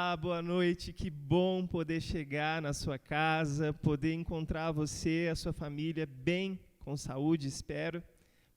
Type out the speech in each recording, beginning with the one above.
Olá, boa noite. Que bom poder chegar na sua casa, poder encontrar você, a sua família bem, com saúde, espero,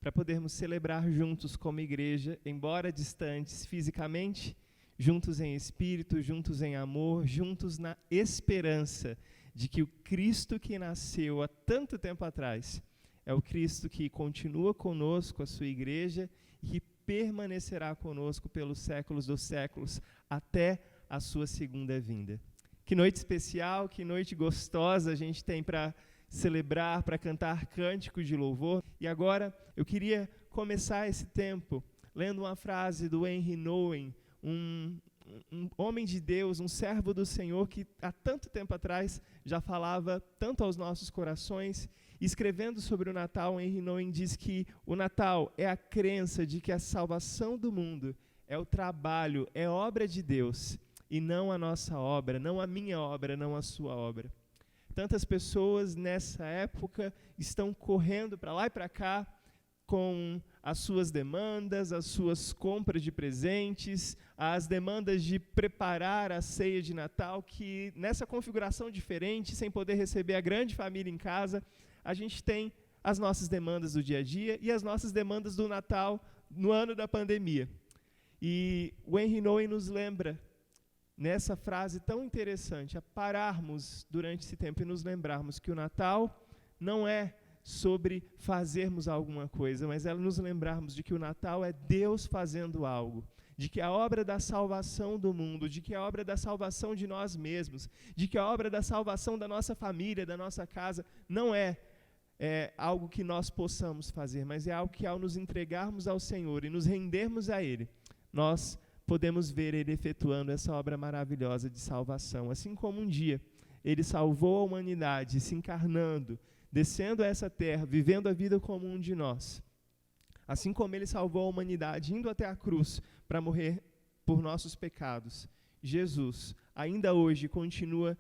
para podermos celebrar juntos como igreja, embora distantes fisicamente, juntos em espírito, juntos em amor, juntos na esperança de que o Cristo que nasceu há tanto tempo atrás é o Cristo que continua conosco, a sua igreja, e que permanecerá conosco pelos séculos dos séculos, até a sua segunda vinda. Que noite especial, que noite gostosa a gente tem para celebrar, para cantar cânticos de louvor. E agora eu queria começar esse tempo lendo uma frase do Henry Nouwen, um homem de Deus, um servo do Senhor que há tanto tempo atrás já falava tanto aos nossos corações. Escrevendo sobre o Natal, Henry Nouwen diz que o Natal é a crença de que a salvação do mundo é o trabalho, é obra de Deus, e não a nossa obra, não a minha obra, não a sua obra. Tantas pessoas nessa época estão correndo para lá e para cá com as suas demandas, as suas compras de presentes, as demandas de preparar a ceia de Natal, que nessa configuração diferente, sem poder receber a grande família em casa, a gente tem as nossas demandas do dia a dia e as nossas demandas do Natal no ano da pandemia. E o Henry Nouwen nos lembra, nessa frase tão interessante, a pararmos durante esse tempo e nos lembrarmos que o Natal não é sobre fazermos alguma coisa, mas é nos lembrarmos de que o Natal é Deus fazendo algo, de que a obra da salvação do mundo, de que a obra da salvação de nós mesmos, de que a obra da salvação da nossa família, da nossa casa, não é algo que nós possamos fazer, mas é algo que ao nos entregarmos ao Senhor e nos rendermos a Ele, nós podemos ver Ele efetuando essa obra maravilhosa de salvação. Assim como um dia Ele salvou a humanidade, se encarnando, descendo a essa terra, vivendo a vida comum de nós. Assim como Ele salvou a humanidade, indo até a cruz para morrer por nossos pecados, Jesus, ainda hoje, continua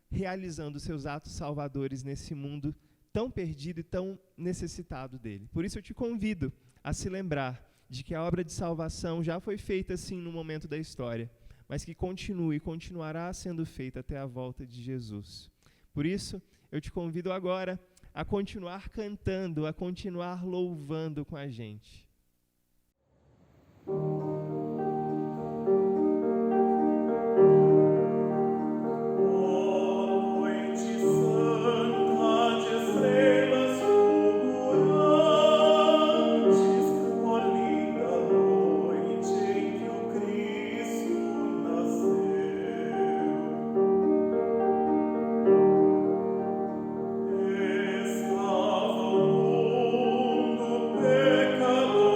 realizando seus atos salvadores nesse mundo tão perdido e tão necessitado dele. Por isso eu te convido a se lembrar de que a obra de salvação já foi feita assim no momento da história, mas que continua e continuará sendo feita até a volta de Jesus. Por isso, eu te convido agora a continuar cantando, a continuar louvando com a gente. Pecador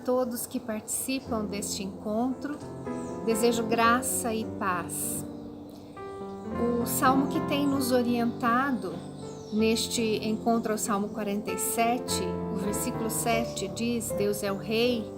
todos que participam deste encontro. Desejo graça e paz. O salmo que tem nos orientado neste encontro é o Salmo 47, o versículo 7 diz: Deus é o Rei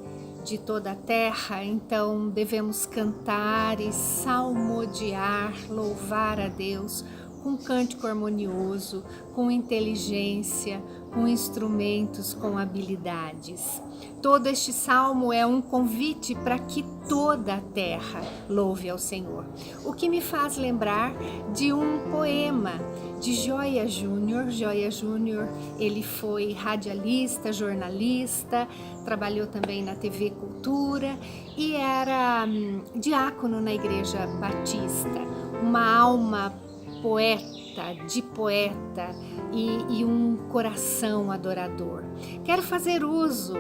de toda a terra, então devemos cantar e salmodiar, louvar a Deus com cântico harmonioso, com inteligência, com instrumentos, com habilidades. Todo este salmo é um convite para que toda a terra louve ao Senhor. O que me faz lembrar de um poema de Joia Júnior. Joia Júnior, ele foi radialista, jornalista, trabalhou também na TV Cultura e era diácono na Igreja Batista. Uma alma poeta, de poeta e um coração adorador. Quero fazer uso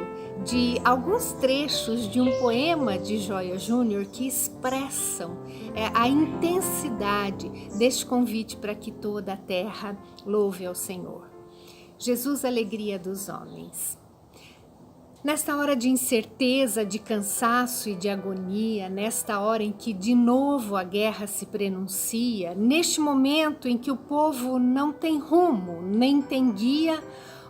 de alguns trechos de um poema de Joia Júnior que expressam a intensidade deste convite para que toda a terra louve ao Senhor. Jesus, alegria dos homens. Nesta hora de incerteza, de cansaço e de agonia, nesta hora em que de novo a guerra se prenuncia, neste momento em que o povo não tem rumo, nem tem guia,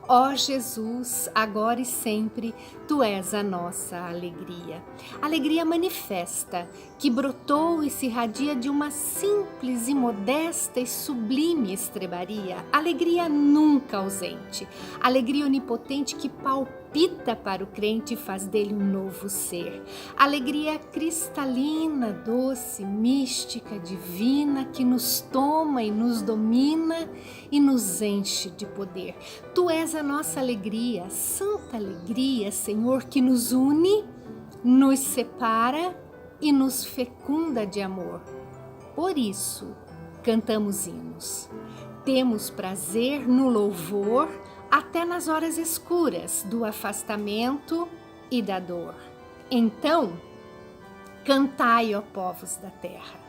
ó Jesus, agora e sempre, Tu és a nossa alegria. Alegria manifesta, que brotou e se irradia de uma simples e modesta e sublime estrebaria. Alegria nunca ausente. Alegria onipotente que palpita para o crente e faz dele um novo ser. Alegria cristalina, doce, mística, divina, que nos toma e nos domina e nos enche de poder. Tu és a nossa alegria, santa alegria, Senhor, que nos une, nos separa e nos fecunda de amor. Por isso, cantamos hinos. Temos prazer no louvor, até nas horas escuras do afastamento e da dor. Então, cantai, ó povos da terra.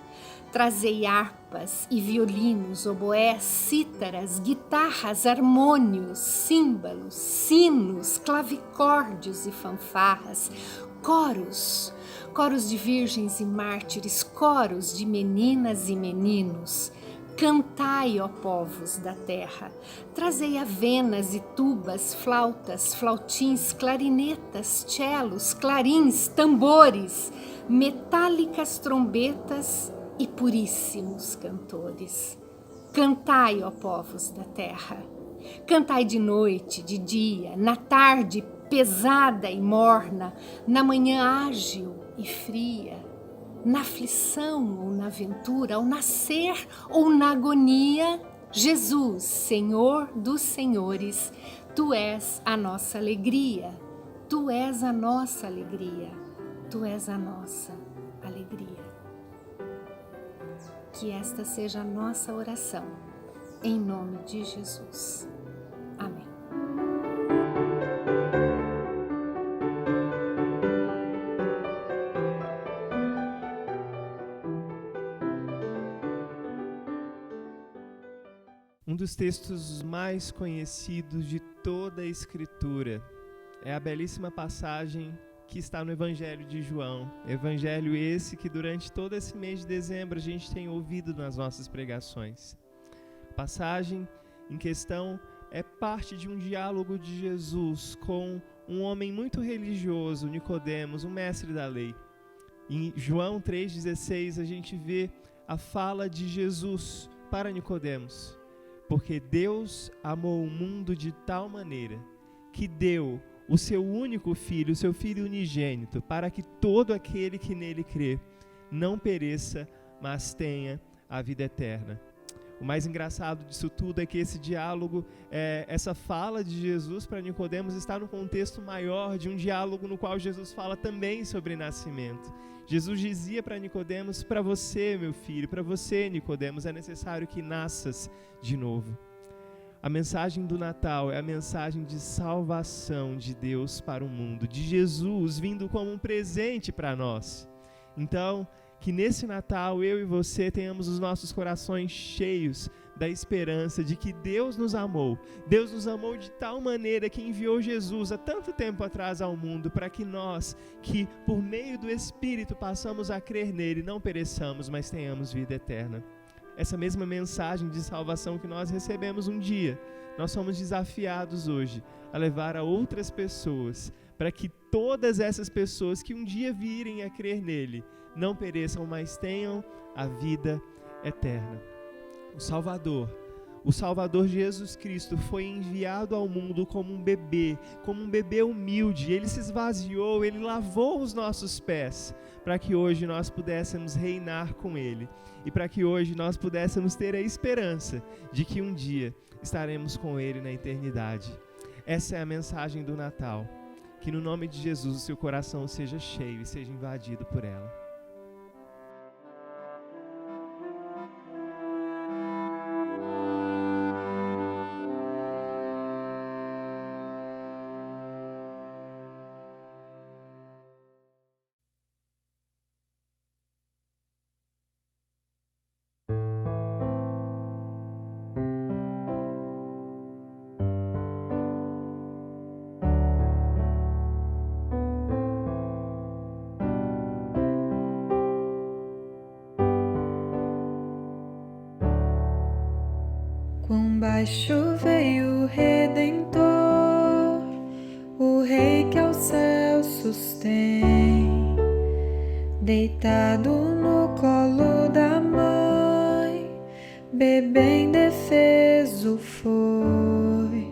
Trazei harpas e violinos, oboés, cítaras, guitarras, harmônios, símbolos, sinos, clavicórdios e fanfarras, coros de virgens e mártires, coros de meninas e meninos. Cantai, ó povos da terra, trazei avenas e tubas, flautas, flautins, clarinetas, celos, clarins, tambores, metálicas trombetas e puríssimos cantores. Cantai, ó povos da terra, cantai de noite, de dia, na tarde pesada e morna, na manhã ágil e fria, na aflição ou na ventura, ao nascer ou na agonia. Jesus, Senhor dos senhores, Tu és a nossa alegria, Tu és a nossa alegria, Tu és a nossa alegria. Que esta seja a nossa oração, em nome de Jesus. Amém. Um dos textos mais conhecidos de toda a Escritura é a belíssima passagem que está no Evangelho de João. Evangelho esse que durante todo esse mês de dezembro a gente tem ouvido nas nossas pregações. A passagem em questão é parte de um diálogo de Jesus com um homem muito religioso, Nicodemos, um mestre da lei. Em João 3,16 a gente vê a fala de Jesus para Nicodemos. Porque Deus amou o mundo de tal maneira que deu o seu único filho, o seu filho unigênito, para que todo aquele que nele crê não pereça, mas tenha a vida eterna. O mais engraçado disso tudo é que esse diálogo, essa fala de Jesus para Nicodemos está no contexto maior de um diálogo no qual Jesus fala também sobre nascimento. Jesus dizia para Nicodemos: para você, meu filho, para você, Nicodemos, é necessário que nasças de novo. A mensagem do Natal é a mensagem de salvação de Deus para o mundo, de Jesus vindo como um presente para nós. Então, Que nesse Natal eu e você tenhamos os nossos corações cheios da esperança de que Deus nos amou. Deus nos amou de tal maneira que enviou Jesus há tanto tempo atrás ao mundo para que nós, que por meio do Espírito passamos a crer nele, não pereçamos, mas tenhamos vida eterna. Essa mesma mensagem de salvação que nós recebemos um dia, nós somos desafiados hoje a levar a outras pessoas, para que todas essas pessoas que um dia virem a crer nele, não pereçam, mas tenham a vida eterna. O Salvador Jesus Cristo foi enviado ao mundo como um bebê humilde. Ele se esvaziou, ele lavou os nossos pés, para que hoje nós pudéssemos reinar com ele, e para que hoje nós pudéssemos ter a esperança de que um dia estaremos com ele na eternidade. Essa é a mensagem do Natal. Que no nome de Jesus o seu coração seja cheio e seja invadido por ela. Quão baixo veio o Redentor, o Rei que ao céu sustém, deitado no colo da mãe, bebê indefeso foi,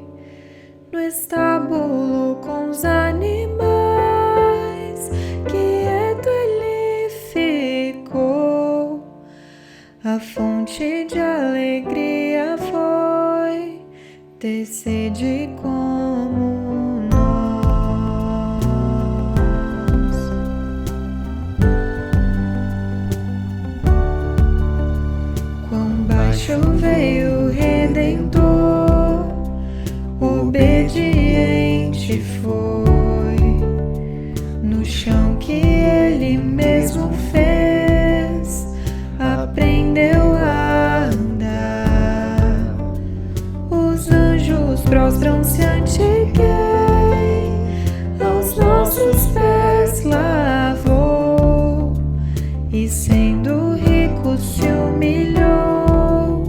no estábulo com os animais, quieto ele ficou, a fonte de alegria foi ter sede como nós. Quão baixo veio o Redentor, obediente foi, no chão que ele mesmo fez, aprendeu a andar. Os anjos prostram-se ante quem aos nossos pés lavou, e sendo rico se humilhou,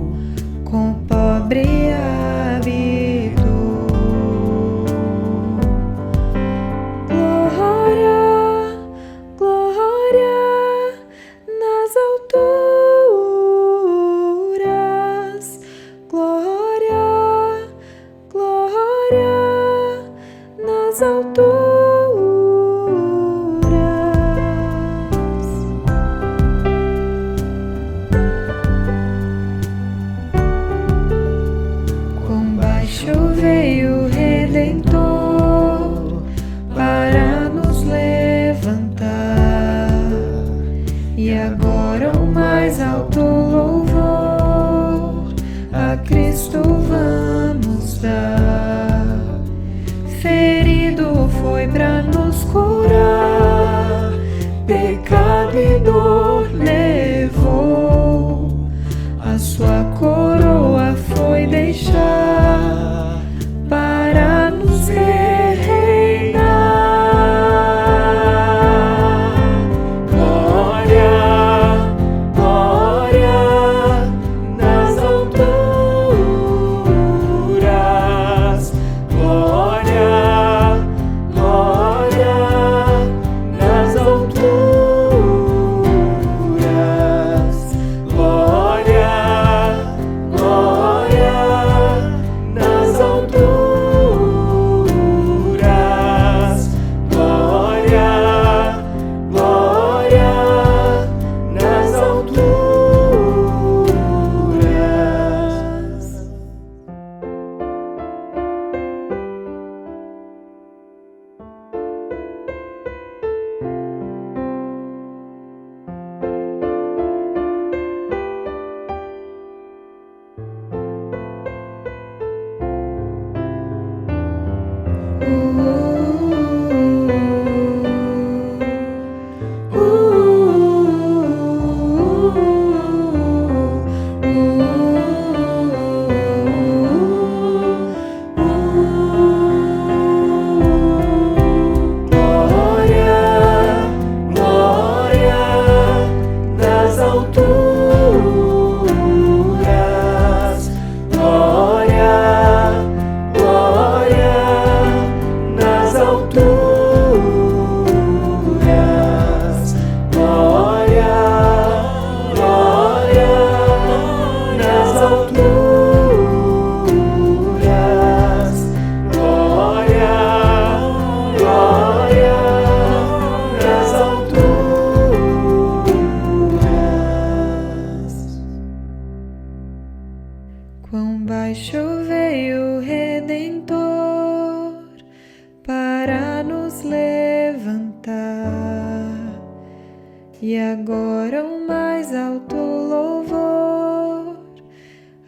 com pobre habitou. Glória, glória nas alturas, glória, glória nas alturas. Quão baixo veio o Redentor para nos levantar, e agora o mais alto louvor a Cristo vamos dar. Ferido foi para nos curar, pecado e dor levou, a sua coroa foi deixar para nos reinar. Glória, glória nas alturas, glória, glória nas alturas. e agora o mais alto louvor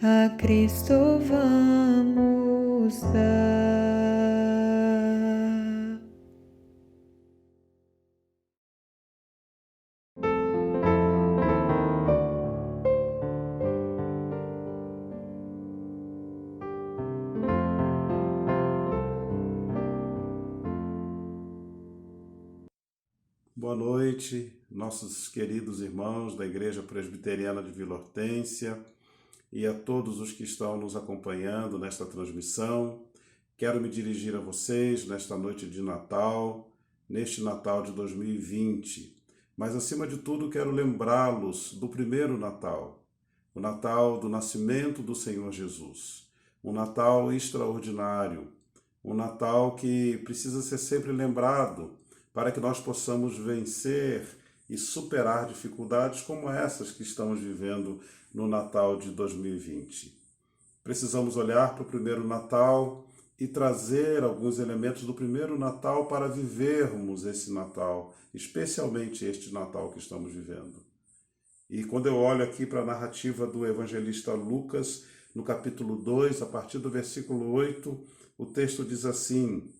a Cristo vamos dar. Boa noite, nossos queridos irmãos da Igreja Presbiteriana de Vila Hortência e a todos os que estão nos acompanhando nesta transmissão. Quero me dirigir a vocês nesta noite de Natal, neste Natal de 2020. Mas, acima de tudo, quero lembrá-los do primeiro Natal, o Natal do nascimento do Senhor Jesus. Um Natal extraordinário, um Natal que precisa ser sempre lembrado para que nós possamos vencer e superar dificuldades como essas que estamos vivendo no Natal de 2020. Precisamos olhar para o primeiro Natal e trazer alguns elementos do primeiro Natal para vivermos esse Natal, especialmente este Natal que estamos vivendo. E quando eu olho aqui para a narrativa do evangelista Lucas, no capítulo 2, a partir do versículo 8, o texto diz assim: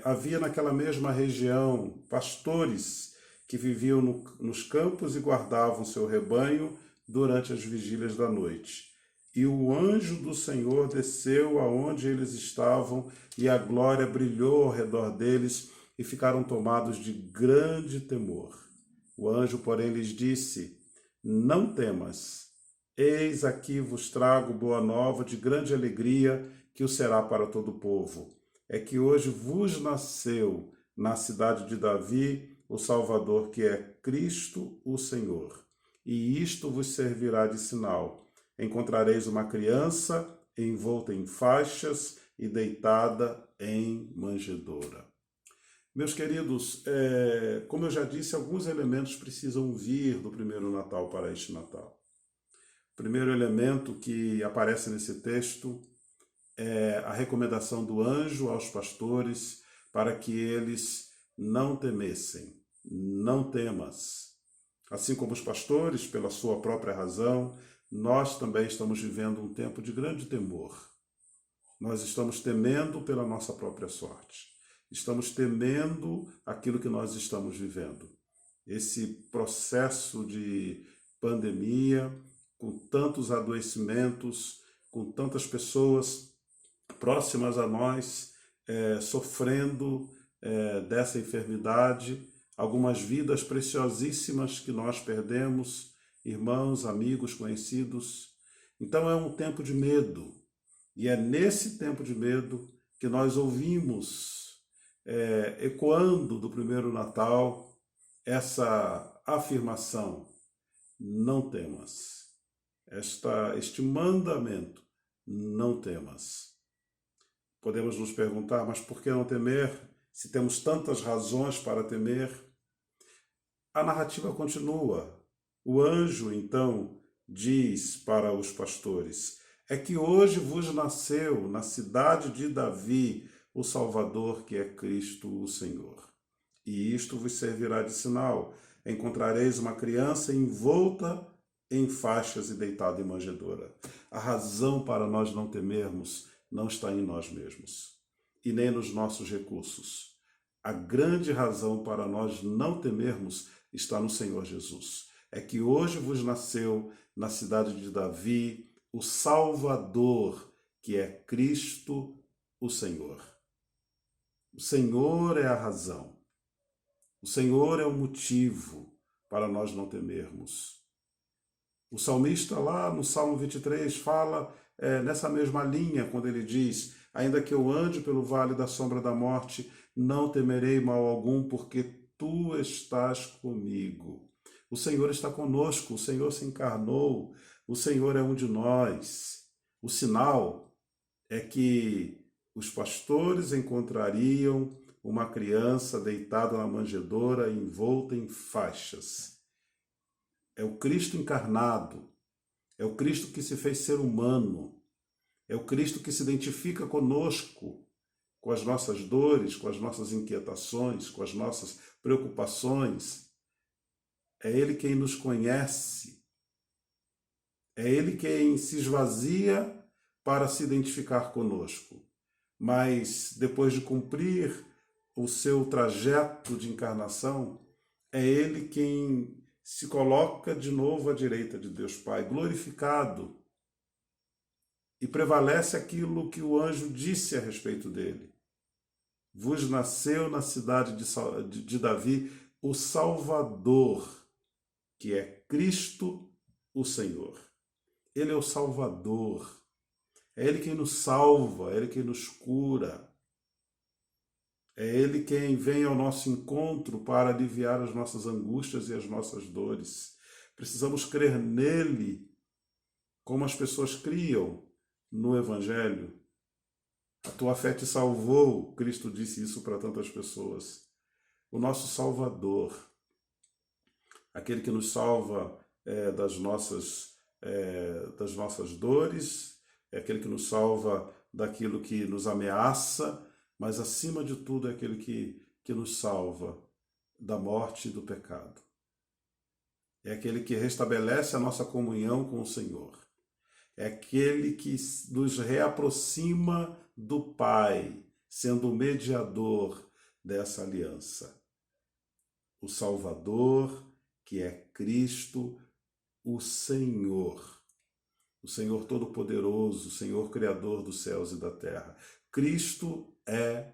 havia naquela mesma região pastores que viviam nos campos e guardavam seu rebanho durante as vigílias da noite. E o anjo do Senhor desceu aonde eles estavam, e a glória brilhou ao redor deles, e ficaram tomados de grande temor. O anjo, porém, lhes disse: não temas, eis aqui vos trago boa nova de grande alegria, que o será para todo o povo. É que hoje vos nasceu na cidade de Davi o Salvador, que é Cristo o Senhor. E isto vos servirá de sinal: encontrareis uma criança envolta em faixas e deitada em manjedoura. Meus queridos, como eu já disse, alguns elementos precisam vir do primeiro Natal para este Natal. O primeiro elemento que aparece nesse texto é a recomendação do anjo aos pastores para que eles não temessem. Não temas. Assim como os pastores, pela sua própria razão, nós também estamos vivendo um tempo de grande temor. Nós estamos temendo pela nossa própria sorte. Estamos temendo aquilo que nós estamos vivendo. Esse processo de pandemia, com tantos adoecimentos, com tantas pessoas próximas a nós, sofrendo dessa enfermidade, algumas vidas preciosíssimas que nós perdemos, irmãos, amigos, conhecidos. Então é um tempo de medo, e é nesse tempo de medo que nós ouvimos, ecoando do primeiro Natal, essa afirmação: não temas, este mandamento, não temas. Podemos nos perguntar, mas por que não temer, se temos tantas razões para temer? A narrativa continua. O anjo, então, diz para os pastores: é que hoje vos nasceu na cidade de Davi o Salvador, que é Cristo o Senhor. E isto vos servirá de sinal: encontrareis uma criança envolta em faixas e deitada em manjedoura. A razão para nós não temermos não está em nós mesmos e nem nos nossos recursos. A grande razão para nós não temermos está no Senhor Jesus. É que hoje vos nasceu na cidade de Davi o Salvador, que é Cristo o Senhor. O Senhor é a razão. O Senhor é o motivo para nós não temermos. O salmista lá no Salmo 23 fala nessa mesma linha, quando ele diz: ainda que eu ande pelo vale da sombra da morte, não temerei mal algum, porque tu estás comigo. O Senhor está conosco, o Senhor se encarnou, o Senhor é um de nós. O sinal é que os pastores encontrariam uma criança deitada na manjedoura, envolta em faixas. É o Cristo encarnado, é o Cristo que se fez ser humano, é o Cristo que se identifica conosco, com as nossas dores, com as nossas inquietações, com as nossas preocupações. É Ele quem nos conhece. É Ele quem se esvazia para se identificar conosco. Mas, depois de cumprir o seu trajeto de encarnação, é Ele quem se coloca de novo à direita de Deus Pai, glorificado, e prevalece aquilo que o anjo disse a respeito dele. Vos nasceu na cidade de Davi o Salvador, que é Cristo o Senhor. Ele é o Salvador. É Ele quem nos salva, é Ele quem nos cura. É Ele quem vem ao nosso encontro para aliviar as nossas angústias e as nossas dores. Precisamos crer nele, como as pessoas criam no Evangelho. A tua fé te salvou, Cristo disse isso para tantas pessoas. O nosso Salvador, aquele que nos salva das nossas dores, é aquele que nos salva daquilo que nos ameaça, mas acima de tudo é aquele que nos salva da morte e do pecado. É aquele que restabelece a nossa comunhão com o Senhor. É aquele que nos reaproxima do Pai, sendo o mediador dessa aliança. O Salvador, que é Cristo, o Senhor Todo-Poderoso, o Senhor Criador dos céus e da terra. Cristo é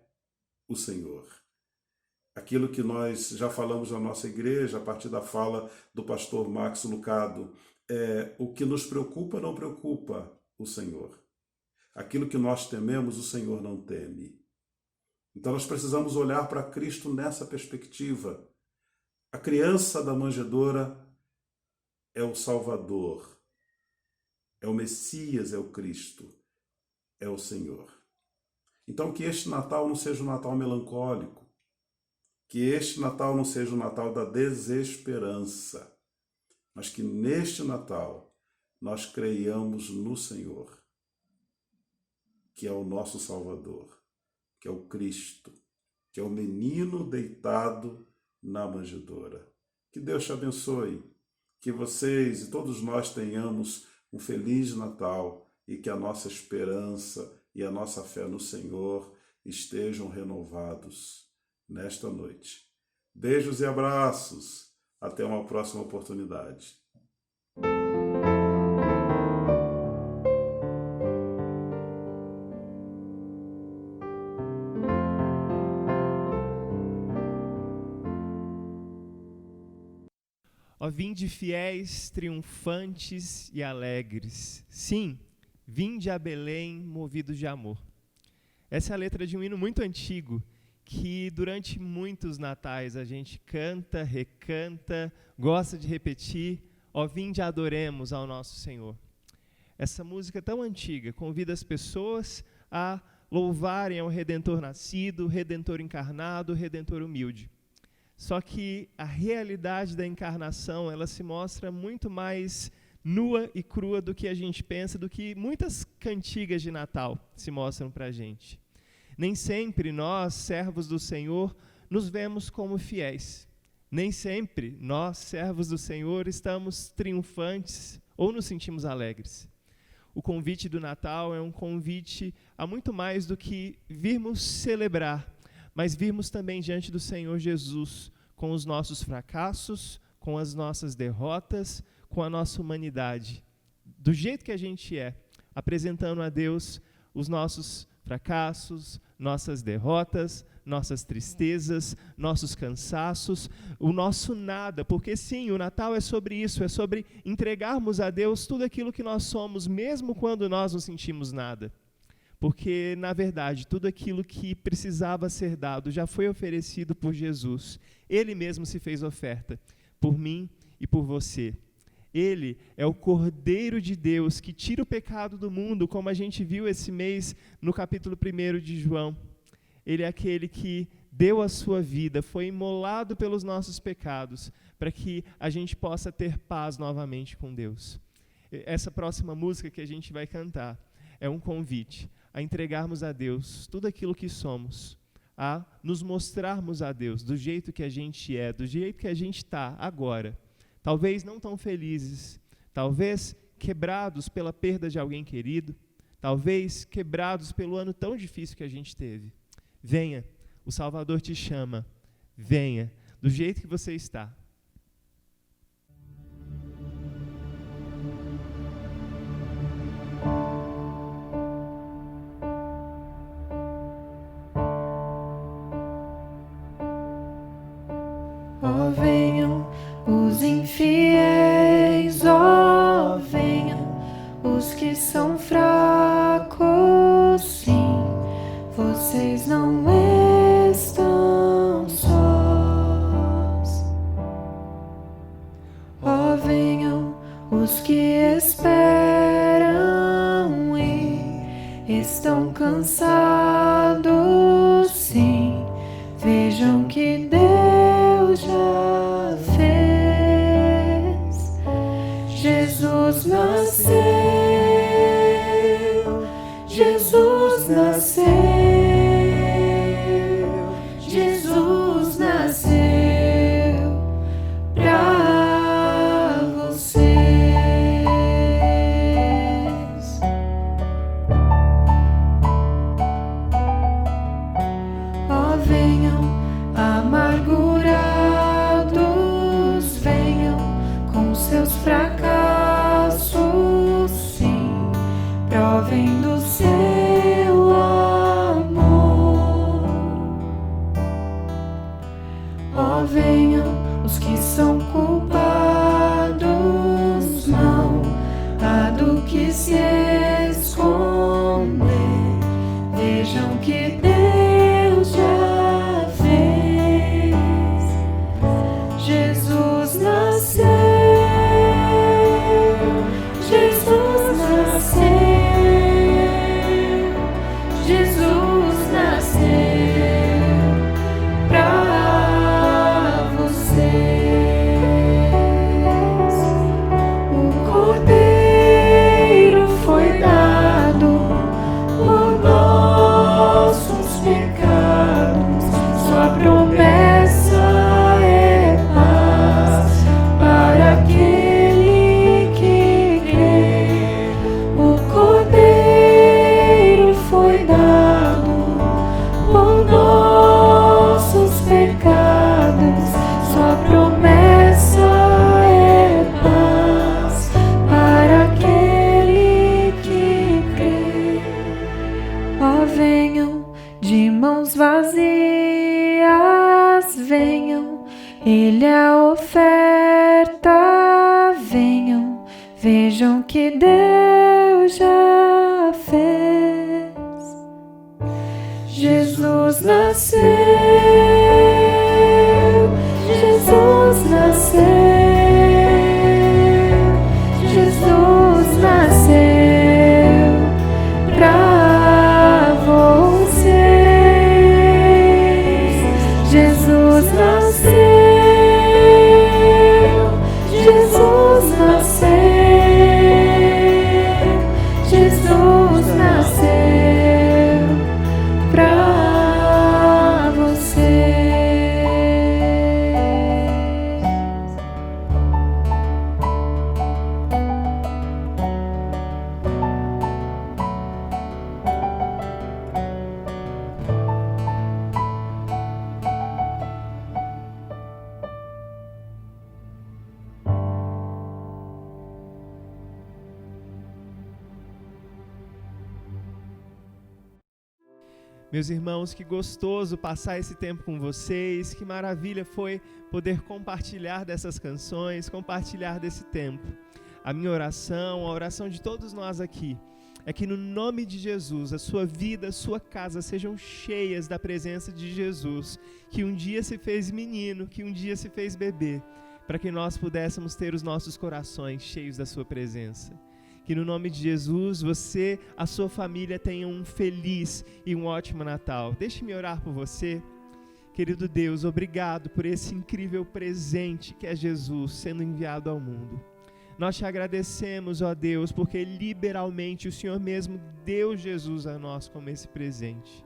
o Senhor. Aquilo que nós já falamos na nossa igreja, a partir da fala do pastor Max Lucado, o que nos preocupa não preocupa o Senhor. Aquilo que nós tememos, o Senhor não teme. Então nós precisamos olhar para Cristo nessa perspectiva. A criança da manjedoura é o Salvador, é o Messias, é o Cristo, é o Senhor. Então que este Natal não seja um Natal melancólico, que este Natal não seja um Natal da desesperança, mas que neste Natal nós creiamos no Senhor, que é o nosso Salvador, que é o Cristo, que é o menino deitado na manjedoura. Que Deus te abençoe, que vocês e todos nós tenhamos um feliz Natal e que a nossa esperança e a nossa fé no Senhor estejam renovados nesta noite. Beijos e abraços. Até uma próxima oportunidade. Ó, vinde fiéis, triunfantes e alegres. Sim, vinde a Belém, movidos de amor. Essa é a letra de um hino muito antigo, que durante muitos natais a gente canta, recanta, gosta de repetir. Ó, vinde adoremos ao nosso Senhor. Essa música tão antiga convida as pessoas a louvarem ao Redentor nascido, Redentor encarnado, Redentor humilde. Só que a realidade da encarnação, ela se mostra muito mais nua e crua do que a gente pensa, do que muitas cantigas de Natal se mostram para a gente. Nem sempre nós, servos do Senhor, nos vemos como fiéis. Nem sempre nós, servos do Senhor, estamos triunfantes ou nos sentimos alegres. O convite do Natal é um convite a muito mais do que virmos celebrar, mas virmos também diante do Senhor Jesus, com os nossos fracassos, com as nossas derrotas, com a nossa humanidade, do jeito que a gente é, apresentando a Deus os nossos fracassos, nossas derrotas, nossas tristezas, nossos cansaços, o nosso nada, porque sim, o Natal é sobre isso, é sobre entregarmos a Deus tudo aquilo que nós somos, mesmo quando nós não sentimos nada. Porque, na verdade, tudo aquilo que precisava ser dado já foi oferecido por Jesus. Ele mesmo se fez oferta, por mim e por você. Ele é o Cordeiro de Deus que tira o pecado do mundo, como a gente viu esse mês no capítulo 1 de João. Ele é aquele que deu a sua vida, foi imolado pelos nossos pecados, para que a gente possa ter paz novamente com Deus. Essa próxima música que a gente vai cantar é um convite a entregarmos a Deus tudo aquilo que somos, a nos mostrarmos a Deus do jeito que a gente é, do jeito que a gente está agora, talvez não tão felizes, talvez quebrados pela perda de alguém querido, talvez quebrados pelo ano tão difícil que a gente teve. Venha, o Salvador te chama, venha, do jeito que você está. Ó, venham os infiéis, ó, venham os que são fracos, sim, vocês não estão sós. Ó, venham os que esperam e estão cansados, sim, vejam que Deus já fez. Jesus nasceu, Jesus nasceu, Jesus nasceu pra vocês. Ó, venham amargurados, venham com seus fracassos, sim, provem do seu amor. Ó, venham os que são culpados, não há do que se esconder, vejam que Deus já fez. Jesus nasceu, Jesus nasceu, Jesus nasceu pra vocês. O Cordeiro foi dado por nossos pecados, sua promessa é paz para aquele que crê. O Cordeiro foi dado por nossos pecados, sua promessa é paz para aquele que crê. Ó, venham de mãos vazias, venham, Ele é a oferta, venham, vejam que Deus já fez. Jesus nasceu, Jesus nasceu, Jesus nasceu pra vocês. Jesus nasceu, Jesus nasceu, Jesus nasceu pra vocês. Meus irmãos, que gostoso passar esse tempo com vocês, que maravilha foi poder compartilhar dessas canções, compartilhar desse tempo. A minha oração, a oração de todos nós aqui, é que no nome de Jesus, a sua vida, a sua casa sejam cheias da presença de Jesus, que um dia se fez menino, que um dia se fez bebê, para que nós pudéssemos ter os nossos corações cheios da sua presença. Que no nome de Jesus, você, a sua família tenham um feliz e um ótimo Natal. Deixe-me orar por você. Querido Deus, obrigado por esse incrível presente que é Jesus sendo enviado ao mundo. Nós te agradecemos, ó Deus, porque liberalmente o Senhor mesmo deu Jesus a nós como esse presente.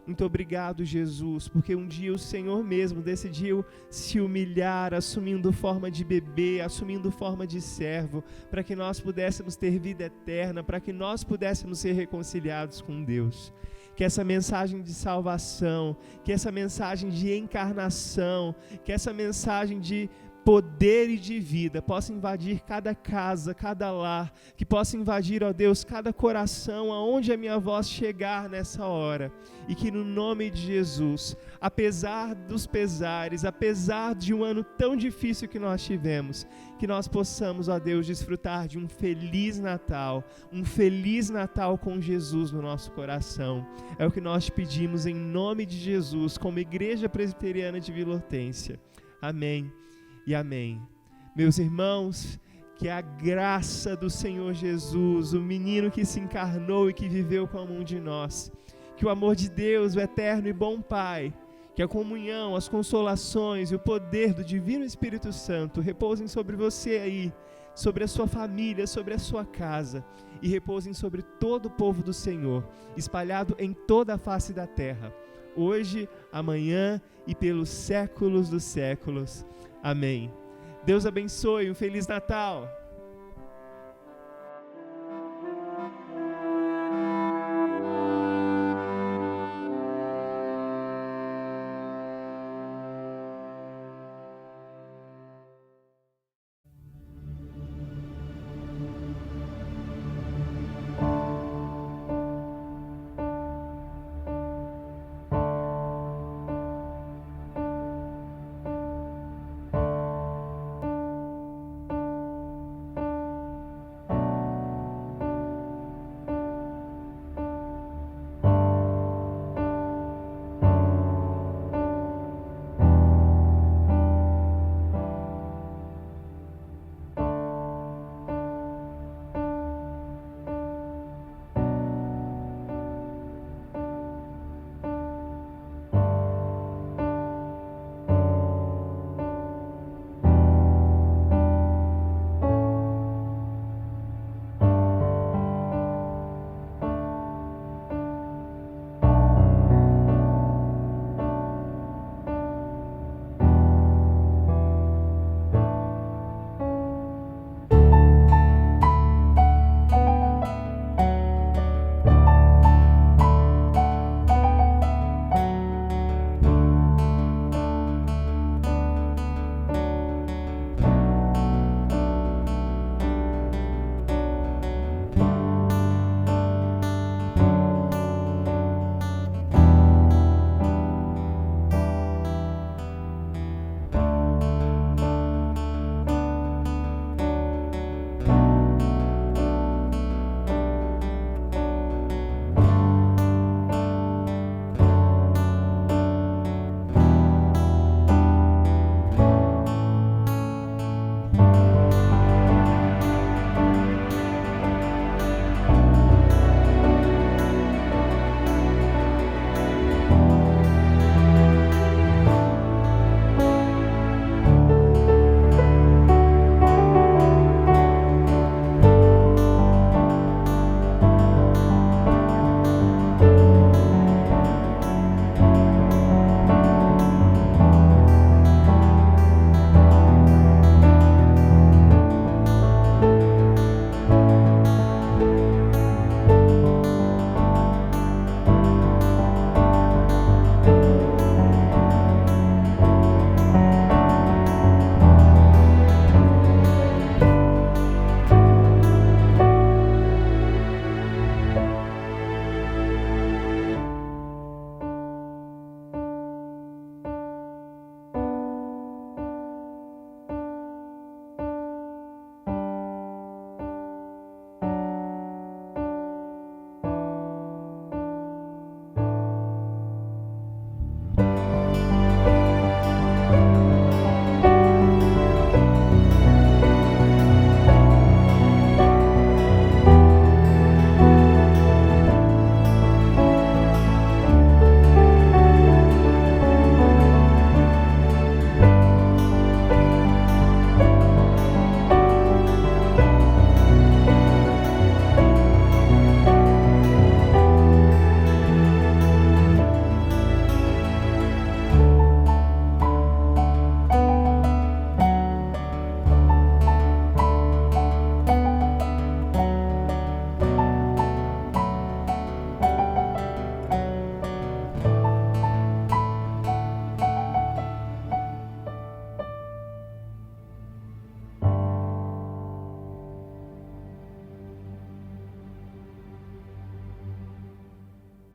Muito obrigado, Jesus, porque um dia o Senhor mesmo decidiu se humilhar, assumindo forma de bebê, assumindo forma de servo, para que nós pudéssemos ter vida eterna, para que nós pudéssemos ser reconciliados com Deus. Que essa mensagem de salvação, que essa mensagem de encarnação, que essa mensagem de poder e de vida possa invadir cada casa, cada lar, que possa invadir, ó Deus, cada coração, aonde a minha voz chegar nessa hora, e que no nome de Jesus, apesar dos pesares, apesar de um ano tão difícil que nós tivemos, que nós possamos, ó Deus, desfrutar de um feliz Natal com Jesus no nosso coração. É o que nós te pedimos em nome de Jesus, como Igreja Presbiteriana de Vila Hortência. Amém. E amém. Meus irmãos, que a graça do Senhor Jesus, o menino que se encarnou e que viveu como um de nós, que o amor de Deus, o eterno e bom Pai, que a comunhão, as consolações e o poder do Divino Espírito Santo repousem sobre você aí, sobre a sua família, sobre a sua casa, e repousem sobre todo o povo do Senhor, espalhado em toda a face da terra, hoje, amanhã e pelos séculos dos séculos. Amém. Deus abençoe, um Feliz Natal!